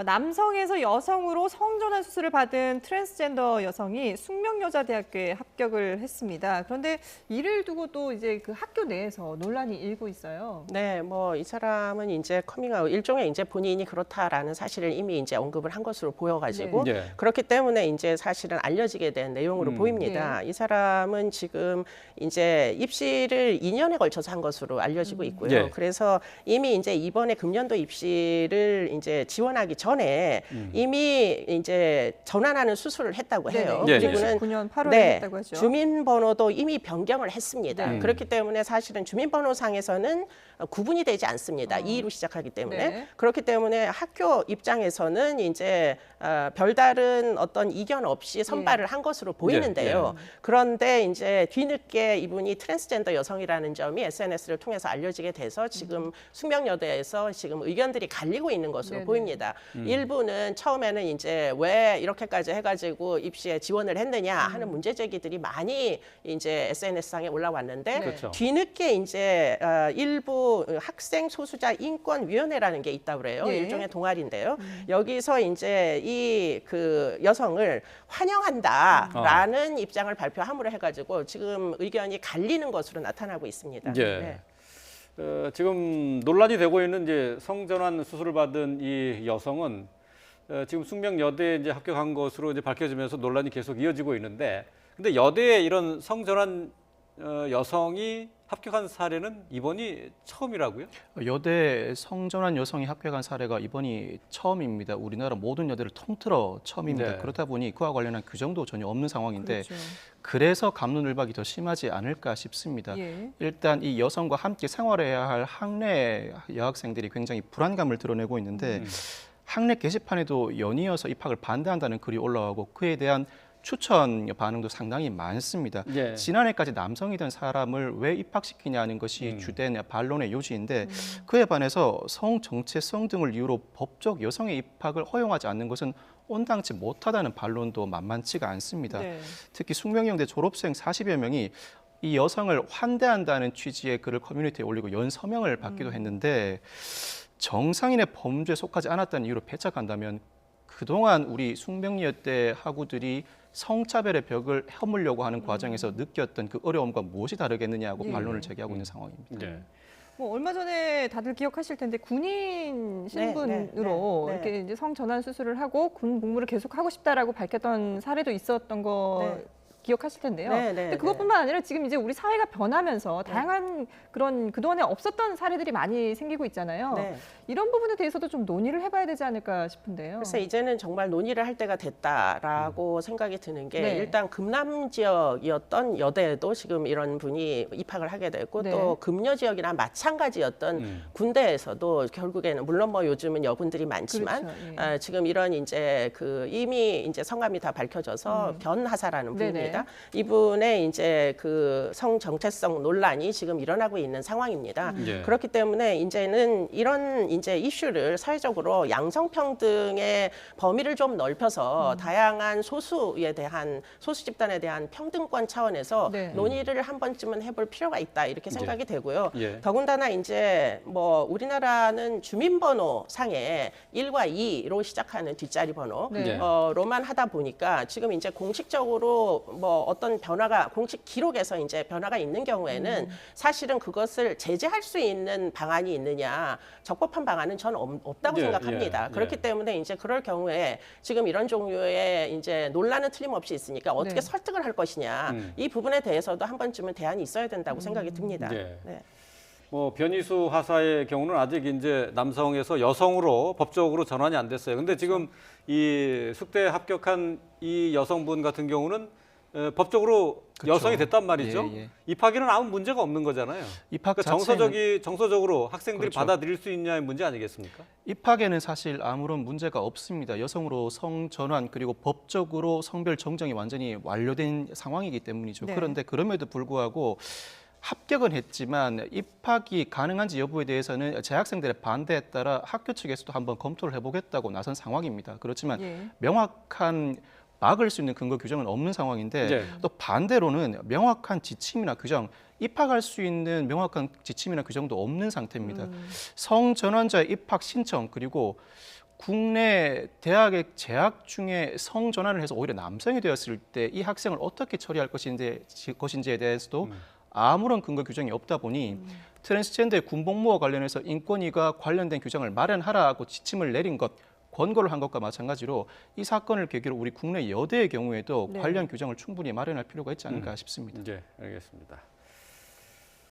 남성에서 여성으로 성전환 수술을 받은 트랜스젠더 여성이 숙명여자대학교에 합격을 했습니다. 그런데 이를 두고 또 이제 그 학교 내에서 논란이 일고 있어요. 네, 뭐 이 사람은 이제 커밍아웃 일종의 이제 본인이 그렇다라는 사실을 이미 이제 언급을 한 것으로 보여가지고 네. 네. 그렇기 때문에 이제 사실은 알려지게 된 내용으로 보입니다. 이 사람은 지금 이제 입시를 2년에 걸쳐서 한 것으로 알려지고 있고요. 예. 그래서 이미 이제 이번에 금년도 입시를 이제 지원하기 전에 이미 이제 전환하는 수술을 했다고 해요. 예, 예. 그리고는 2019년 8월에 네, 했다고 하죠. 주민번호도 이미 변경을 했습니다. 네. 그렇기 때문에 사실은 주민번호상에서는 구분이 되지 않습니다. 이로 시작하기 때문에. 네. 그렇기 때문에 학교 입장에서는 이제 별다른 어떤 이견 없이 선발을 한 것으로 보이는데요. 그런데 이제 뒤늦게 이분이 트랜스젠더 여성이라는 점이 SNS를 통해서 알려지게 돼서 지금 숙명여대에서 지금 의견들이 갈리고 있는 것으로 네네. 보입니다. 일부는 처음에는 이제 왜 이렇게까지 해가지고 입시에 지원을 했느냐 하는 문제 제기들이 많이 이제 SNS상에 올라왔는데 네. 그렇죠. 뒤늦게 이제 일부 학생 소수자 인권위원회라는 게 있다고 그래요. 예. 일종의 동아리인데요. 여기서 이제 이 그 여성을 환영한다라는 입장을 발표함으로 해가지고 지금 의견이 갈리는 것으로 나타나고 있습니다. 예. 지금 논란이 되고 있는 이제 성전환 수술을 받은 이 여성은 지금 숙명여대에 이제 합격한 것으로 이제 밝혀지면서 논란이 계속 이어지고 있는데, 근데 여대에 이런 성전환 여성이 합격한 사례는 이번이 처음이라고요? 여대 성전환 여성이 합격한 사례가 이번이 처음입니다. 우리나라 모든 여대를 통틀어 처음입니다. 네. 그렇다 보니 그와 관련한 규정도 전혀 없는 상황인데 그렇죠. 그래서 갑론을박이 더 심하지 않을까 싶습니다. 예. 일단 이 여성과 함께 생활해야 할 학내 여학생들이 굉장히 불안감을 드러내고 있는데 학내 게시판에도 연이어서 입학을 반대한다는 글이 올라오고 그에 대한 추천 반응도 상당히 많습니다. 예. 지난해까지 남성이던 사람을 왜 입학시키냐는 것이 주된 반론의 요지인데 그에 반해서 성 정체성 등을 이유로 법적 여성의 입학을 허용하지 않는 것은 온당치 못하다는 반론도 만만치가 않습니다. 네. 특히 숙명여대 졸업생 40여 명이 이 여성을 환대한다는 취지의 글을 커뮤니티에 올리고 연서명을 받기도 했는데 정상인의 범죄에 속하지 않았다는 이유로 배척한다면 그동안 우리 숙명여대 학우들이 성차별의 벽을 허물려고 하는 과정에서 느꼈던 그 어려움과 무엇이 다르겠느냐고 예. 반론을 제기하고 있는 상황입니다. 네. 뭐 얼마 전에 다들 기억하실 텐데 군인 신분으로 네. 이렇게 이제 성전환 수술을 하고 군 복무를 계속 하고 싶다라고 밝혔던 사례도 있었던 거 네. 기억하실 텐데요. 네, 네, 근데 네. 그것뿐만 아니라 지금 이제 우리 사회가 변하면서 다양한 그런 그동안에 없었던 사례들이 많이 생기고 있잖아요. 네. 이런 부분에 대해서도 좀 논의를 해봐야 되지 않을까 싶은데요. 그래서 이제는 정말 논의를 할 때가 됐다라고 생각이 드는 게 네. 일단 금남 지역이었던 여대에도 지금 이런 분이 입학을 하게 됐고 네. 또 금여 지역이나 마찬가지였던 군대에서도 결국에는 물론 뭐 요즘은 여군들이 많지만 그렇죠. 예. 지금 이런 이제 그 이미 이제 성함이 다 밝혀져서 변하사라는 네네. 분입니다. 이분의 이제 그 성 정체성 논란이 지금 일어나고 있는 상황입니다. 예. 그렇기 때문에 이제는 이런 이제 이슈를 사회적으로 양성평등의 범위를 좀 넓혀서 다양한 소수에 대한 소수 집단에 대한 평등권 차원에서 네. 논의를 한 번쯤은 해볼 필요가 있다 이렇게 생각이 되고요. 예. 더군다나 이제 뭐 우리나라는 주민번호 상에 1과 2로 시작하는 뒷자리 번호 네. 로만 하다 보니까 지금 이제 공식적으로 뭐 어떤 변화가 공식 기록에서 이제 변화가 있는 경우에는 사실은 그것을 제재할 수 있는 방안이 있느냐 적법한 방안은 저는 없다고 예, 생각합니다. 예, 그렇기 예. 때문에 이제 그럴 경우에 지금 이런 종류의 이제 논란은 틀림없이 있으니까 어떻게 네. 설득을 할 것이냐 이 부분에 대해서도 한 번쯤은 대안이 있어야 된다고 생각이 듭니다. 예. 네. 뭐 변희수 하사의 경우는 아직 이제 남성에서 여성으로 법적으로 전환이 안 됐어요. 근데 지금 이 숙대 합격한 이 여성분 같은 경우는 법적으로 그렇죠. 여성이 됐단 말이죠. 예, 예. 입학에는 아무 문제가 없는 거잖아요. 입학 그러니까 정서적으로 학생들이 그렇죠. 받아들일 수 있냐의 문제 아니겠습니까? 입학에는 사실 아무런 문제가 없습니다. 여성으로 성전환 그리고 법적으로 성별 정정이 완전히 완료된 상황이기 때문이죠. 네. 그런데 그럼에도 불구하고 합격은 했지만 입학이 가능한지 여부에 대해서는 재학생들의 반대에 따라 학교 측에서도 한번 검토를 해보겠다고 나선 상황입니다. 그렇지만 예. 명확한 막을 수 있는 근거 규정은 없는 상황인데 네. 또 반대로는 명확한 지침이나 규정, 입학할 수 있는 명확한 지침이나 규정도 없는 상태입니다. 성전환자의 입학 신청 그리고 국내 대학에 재학 중에 성전환을 해서 오히려 남성이 되었을 때 이 학생을 어떻게 처리할 것인지에 대해서도 아무런 근거 규정이 없다 보니 트랜스젠더의 군복무와 관련해서 인권위가 관련된 규정을 마련하라고 지침을 내린 것, 권고를 한 것과 마찬가지로 이 사건을 계기로 우리 국내 여대의 경우에도 네. 관련 규정을 충분히 마련할 필요가 있지 않을까 싶습니다. 네, 알겠습니다.